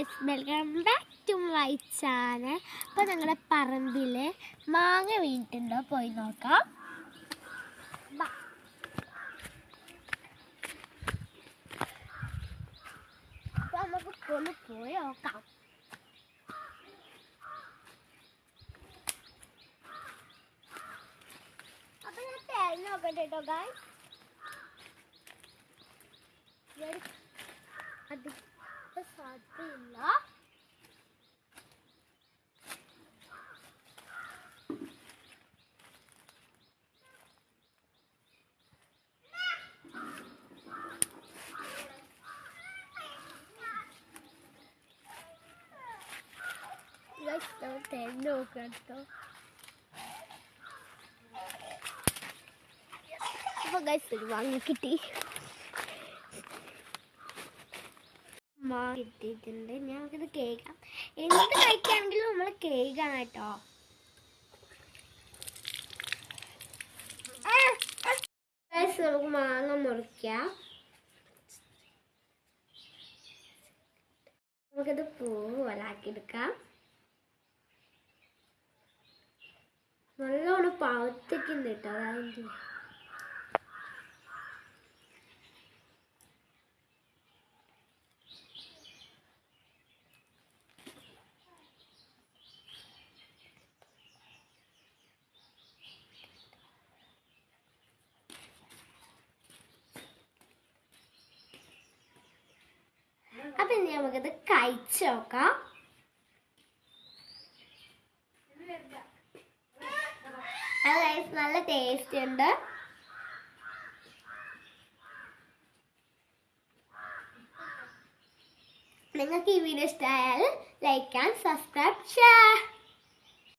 Guys, welcome back to my channel. അപ്പോൾ ഞങ്ങളുടെ പറമ്പിൽ മാങ്ങ വീണിട്ടുണ്ടോ, പോയി നോക്കാം. അപ്പോൾ നമുക്ക് ഒന്ന് പോയി നോക്കാം. അപ്പോൾ ഞാൻ തേങ്ങ നോക്കട്ടെ കേട്ടോ ഗൈസ്. അത് സാധ്യമില്ല. തേങ്ങ നോക്കാം കേട്ടോ. അപ്പൊ ഗൈസ് ഒരു വാങ്ങി കിട്ടി, കിട്ടിയിട്ടുണ്ട്. ഞങ്ങൾക്കിത് കേൾക്കാം. എന്ത് കഴിക്കുകയാണെങ്കിലും നമ്മൾ കേൾക്കാം കേട്ടോ. നമുക്ക് മാങ്ങ മുറിക്കാം. നമുക്കിത് പൂവ് പോലാക്കിയെടുക്കാം. നല്ലോണം പഴുത്തിട്ടുണ്ട് കേട്ടോ. അതായത് അപ്പൊ ഇനി നമുക്കിത് കഴിച്ചു നോക്കാം. നല്ല ടേസ്റ്റ് ഉണ്ട്. നിങ്ങൾക്ക് ഈ വീഡിയോ ഇഷ്ടമായാൽ ലൈക്ക് ആൻഡ് സബ്സ്ക്രൈബ് ചെയ്യാം.